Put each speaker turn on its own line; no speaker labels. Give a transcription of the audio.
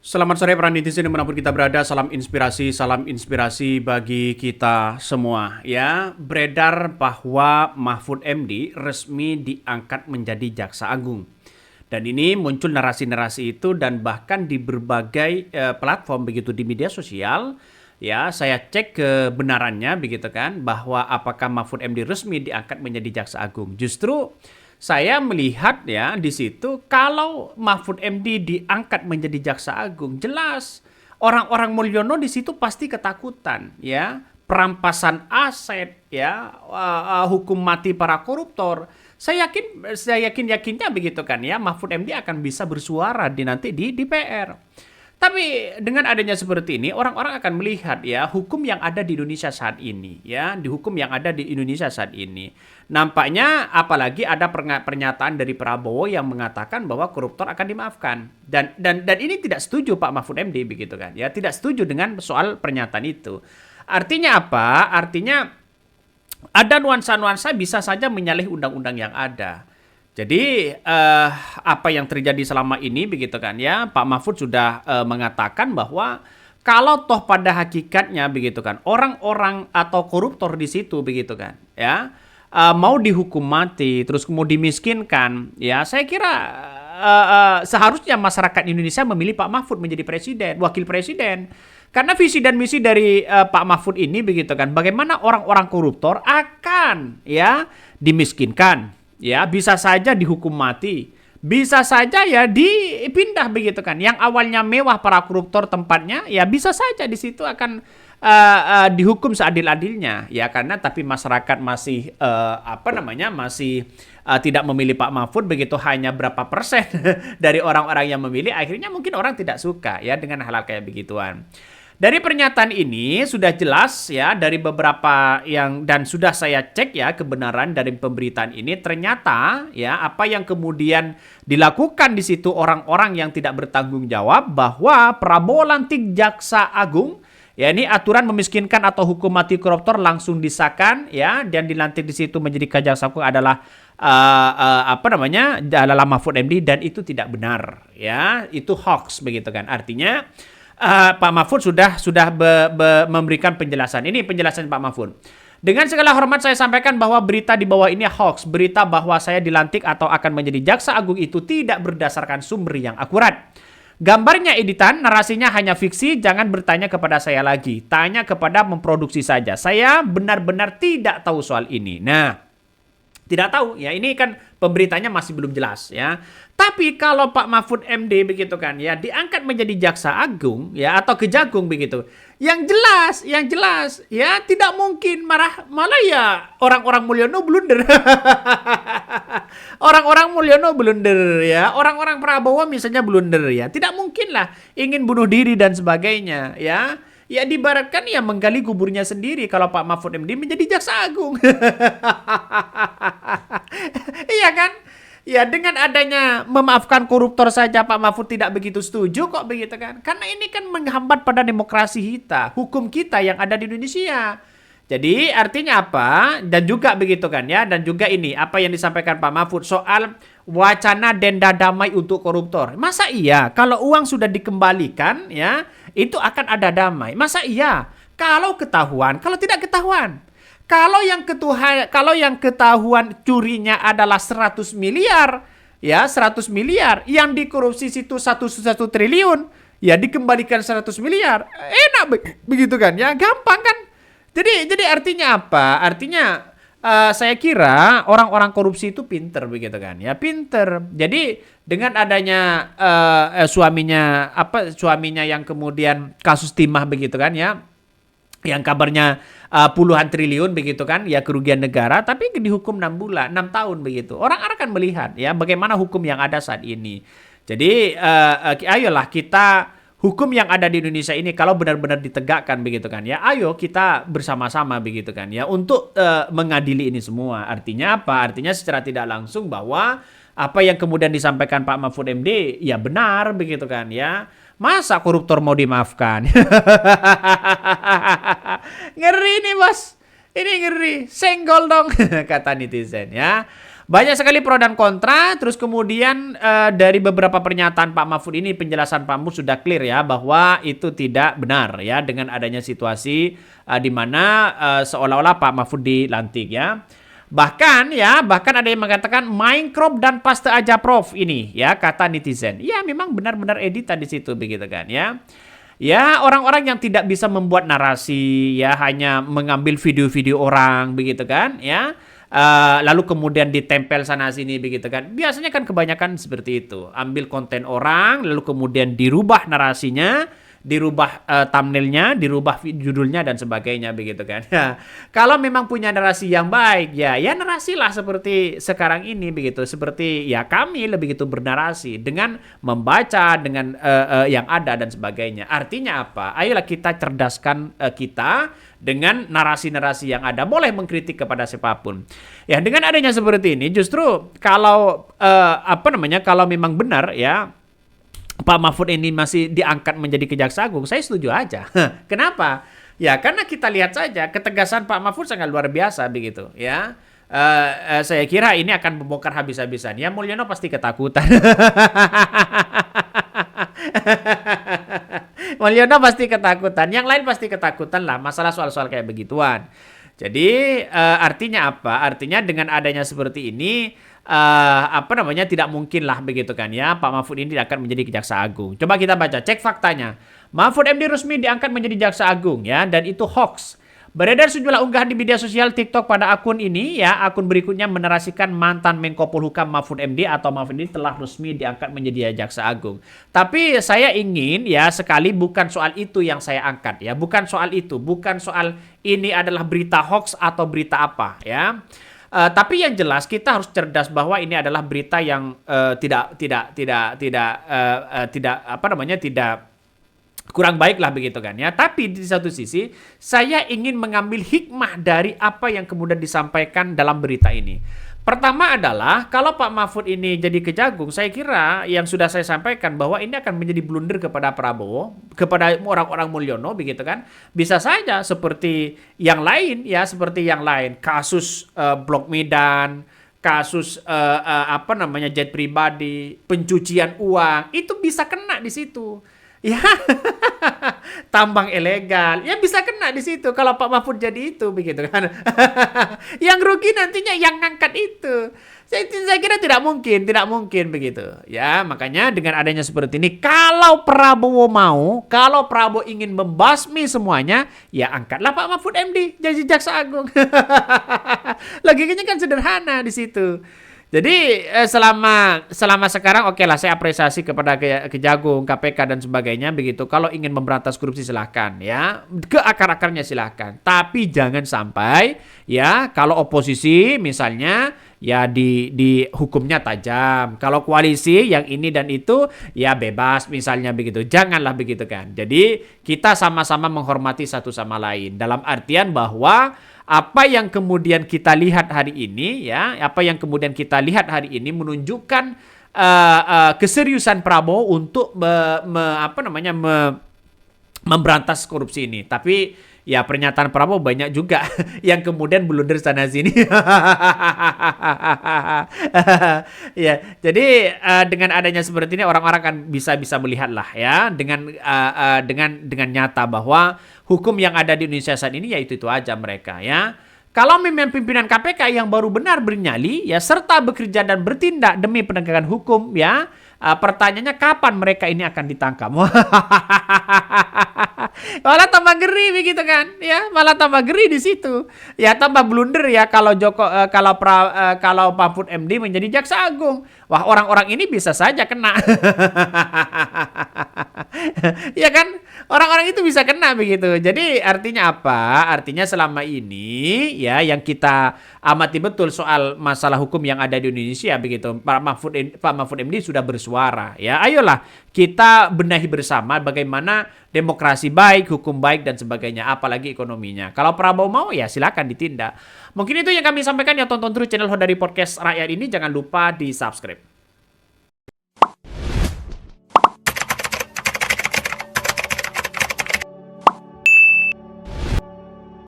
Selamat sore para netizen dimanapun kita berada, salam inspirasi bagi kita semua. Ya, beredar bahwa Mahfud MD resmi diangkat menjadi Jaksa Agung. Dan ini muncul narasi-narasi itu dan bahkan di berbagai platform begitu di media sosial. Ya, saya cek kebenarannya begitu kan, bahwa apakah Mahfud MD resmi diangkat menjadi Jaksa Agung. Justru saya melihat ya di situ kalau Mahfud MD diangkat menjadi Jaksa Agung, jelas orang-orang Mulyono di situ pasti ketakutan ya, perampasan aset ya, hukum mati para koruptor. Saya yakinnya begitu kan ya, Mahfud MD akan bisa bersuara nanti di DPR. Tapi dengan adanya seperti ini, orang-orang akan melihat ya hukum yang ada di Indonesia saat ini, ya di hukum yang ada di Indonesia saat ini. Nampaknya apalagi ada pernyataan dari Prabowo yang mengatakan bahwa koruptor akan dimaafkan. Dan ini tidak setuju Pak Mahfud MD begitu kan, ya tidak setuju dengan soal pernyataan itu. Artinya apa? Artinya ada nuansa-nuansa bisa saja menyalahi undang-undang yang ada. Jadi apa yang terjadi selama ini begitu kan ya, Pak Mahfud sudah mengatakan bahwa kalau toh pada hakikatnya begitu kan, orang-orang atau koruptor di situ begitu kan ya, mau dihukum mati terus mau dimiskinkan ya, saya kira seharusnya masyarakat Indonesia memilih Pak Mahfud menjadi presiden, wakil presiden. Karena visi dan misi dari Pak Mahfud ini begitu kan, bagaimana orang-orang koruptor akan ya dimiskinkan. Ya, bisa saja dihukum mati, bisa saja ya dipindah begitu kan. Yang awalnya mewah para koruptor tempatnya, ya bisa saja di situ akan dihukum seadil-adilnya, ya karena tapi masyarakat masih masih tidak memilih Pak Mahfud begitu, hanya berapa persen dari orang-orang yang memilih, akhirnya mungkin orang tidak suka ya dengan hal-hal kayak begituan. Dari pernyataan ini sudah jelas ya, dari beberapa yang dan sudah saya cek ya kebenaran dari pemberitaan ini, ternyata ya apa yang kemudian dilakukan di situ orang-orang yang tidak bertanggung jawab bahwa Prabowo lantik Jaksa Agung, ya ini aturan memiskinkan atau hukum mati koruptor langsung disahkan ya, dan dilantik di situ menjadi Jaksa Agung adalah adalah Mahfud MD, dan itu tidak benar ya, itu hoax begitu kan. Artinya Pak Mahfud sudah memberikan penjelasan. Ini penjelasan Pak Mahfud. Dengan segala hormat saya sampaikan bahwa berita di bawah ini hoax. Berita bahwa saya dilantik atau akan menjadi Jaksa Agung itu tidak berdasarkan sumber yang akurat. Gambarnya editan, narasinya hanya fiksi, jangan bertanya kepada saya lagi. Tanya kepada memproduksi saja. Saya benar-benar tidak tahu soal ini. Nah, tidak tahu ya, ini kan pemberitanya masih belum jelas ya. Tapi kalau Pak Mahfud MD begitu kan ya diangkat menjadi Jaksa Agung ya atau Kejagung begitu, yang jelas ya tidak mungkin malah ya orang-orang Mulyono blunder. Orang-orang Mulyono blunder ya, orang-orang Prabowo misalnya blunder ya. Tidak mungkin lah ingin bunuh diri dan sebagainya ya. Ya dibaratkan ya menggali kuburnya sendiri kalau Pak Mahfud MD menjadi Jaksa Agung. Iya kan? Ya dengan adanya memaafkan koruptor saja Pak Mahfud tidak begitu setuju kok begitu kan. Karena ini kan menghambat pada demokrasi kita, hukum kita yang ada di Indonesia. Jadi artinya apa? Dan juga begitu kan ya. Dan juga ini apa yang disampaikan Pak Mahfud soal wacana denda damai untuk koruptor. Masa iya kalau uang sudah dikembalikan ya itu akan ada damai? Masa iya? Kalau ketahuan, kalau tidak ketahuan. Kalau yang ketahuan curinya adalah 100 miliar, ya 100 miliar, yang dikorupsi situ 1 triliun, ya dikembalikan 100 miliar. Enak begitu kan ya, gampang kan? Jadi artinya apa? Artinya saya kira orang-orang korupsi itu pinter begitu kan ya, pinter. Jadi dengan adanya suaminya yang kemudian kasus timah begitu kan ya, yang kabarnya puluhan triliun begitu kan ya kerugian negara, tapi dihukum 6 bulan, 6 tahun begitu. Orang akan melihat ya bagaimana hukum yang ada saat ini. Jadi ayolah kita, hukum yang ada di Indonesia ini kalau benar-benar ditegakkan begitu kan ya, ayo kita bersama-sama begitu kan ya untuk mengadili ini semua. Artinya apa? Artinya secara tidak langsung bahwa apa yang kemudian disampaikan Pak Mahfud MD ya benar begitu kan ya. Masa koruptor mau dimaafkan? Ngeri nih bos. Ini ngeri. Senggol dong kata netizen ya. Banyak sekali pro dan kontra, terus kemudian dari beberapa pernyataan Pak Mahfud ini, penjelasan Pak Mahfud sudah clear ya, bahwa itu tidak benar ya, dengan adanya situasi di mana seolah-olah Pak Mahfud dilantik ya. Bahkan ada yang mengatakan main crop dan paste aja Prof ini ya, kata netizen. Ya memang benar-benar editan di situ begitu kan ya. Ya, orang-orang yang tidak bisa membuat narasi, ya hanya mengambil video-video orang begitu kan ya. Lalu kemudian ditempel sana sini begitu kan. Biasanya kan kebanyakan seperti itu. Ambil konten orang, lalu kemudian dirubah narasinya, dirubah thumbnailnya, dirubah judulnya dan sebagainya begitu kan. Kalau memang punya narasi yang baik, ya narasilah seperti sekarang ini begitu. Seperti ya kami lebih gitu bernarasi dengan membaca dengan yang ada dan sebagainya. Artinya apa? Ayolah kita cerdaskan kita dengan narasi-narasi yang ada. Boleh mengkritik kepada siapapun. Ya dengan adanya seperti ini justru kalau kalau memang benar ya Pak Mahfud ini masih diangkat menjadi Kejaksaan Agung, saya setuju aja. Kenapa? Ya karena kita lihat saja ketegasan Pak Mahfud sangat luar biasa begitu ya. Saya kira ini akan membongkar habis-habisan. Ya Mulyono pasti ketakutan. Mulyono pasti ketakutan. Yang lain pasti ketakutan lah. Masalah soal-soal kayak begituan. Jadi artinya apa? Artinya dengan adanya seperti ini tidak mungkin lah begitu kan ya, Pak Mahfud ini akan menjadi Kejaksaan Agung. Coba kita baca, cek faktanya. Mahfud MD resmi diangkat menjadi Jaksa Agung ya, dan itu hoax. Beredar sejumlah unggahan di media sosial TikTok pada akun ini ya, akun berikutnya menarasikan mantan Menko Polhukam Mahfud MD atau Mahfud ini telah resmi diangkat menjadi Jaksa Agung. Tapi saya ingin ya sekali bukan soal itu yang saya angkat ya, bukan soal itu, bukan soal ini adalah berita hoax atau berita apa ya. Tapi yang jelas kita harus cerdas bahwa ini adalah berita yang tidak kurang baik lah begitu kan ya. Tapi di satu sisi saya ingin mengambil hikmah dari apa yang kemudian disampaikan dalam berita ini. Pertama adalah kalau Pak Mahfud ini jadi Kejagung, saya kira yang sudah saya sampaikan bahwa ini akan menjadi blunder kepada Prabowo, kepada orang-orang Mulyono begitu kan. Bisa saja seperti yang lain ya, seperti yang lain. Kasus Blok Medan, kasus jet pribadi, pencucian uang, itu bisa kena di situ. Ya, tambang ilegal, ya bisa kena di situ kalau Pak Mahfud jadi itu begitu kan. Yang rugi nantinya yang ngangkat itu. Saya kira tidak mungkin begitu. Ya, makanya dengan adanya seperti ini, kalau Prabowo mau, kalau Prabowo ingin membasmi semuanya, ya angkatlah Pak Mahfud MD jadi Jaksa Agung. Logikanya kan sederhana di situ. Jadi selama sekarang oke lah saya apresiasi kepada Kejagung, KPK dan sebagainya begitu. Kalau ingin memberantas korupsi silahkan ya, ke akar-akarnya silahkan. Tapi jangan sampai ya kalau oposisi misalnya ya di hukumnya tajam. Kalau koalisi yang ini dan itu ya bebas misalnya begitu. Janganlah begitu kan. Jadi kita sama-sama menghormati satu sama lain. Dalam artian bahwa apa yang kemudian kita lihat hari ini ya, menunjukkan keseriusan Prabowo untuk memberantas korupsi ini. Tapi ya pernyataan Prabowo banyak juga yang kemudian blunder sana sini. Ya, jadi dengan adanya seperti ini orang-orang kan bisa melihat lah ya dengan nyata bahwa hukum yang ada di Indonesia saat ini ya itu aja mereka ya. Kalau memang pimpinan KPK yang baru benar bernyali ya serta bekerja dan bertindak demi penegakan hukum ya, pertanyaannya kapan mereka ini akan ditangkap? Malah tambah ngeri begitu kan ya, malah tambah ngeri di situ ya, tambah blunder ya kalau Mahfud MD menjadi Jaksa Agung. Wah, orang-orang ini bisa saja kena. Ya kan, orang-orang itu bisa kena begitu. Jadi artinya apa? Artinya selama ini ya yang kita amati betul soal masalah hukum yang ada di Indonesia begitu. Pak Mahfud MD sudah bersuara ya. Ayolah kita benahi bersama bagaimana demokrasi baik, hukum baik dan sebagainya, apalagi ekonominya. Kalau Prabowo mau ya silakan ditindak. Mungkin itu yang kami sampaikan ya, tonton terus channel Hodari Podcast Rakyat ini, jangan lupa di-subscribe.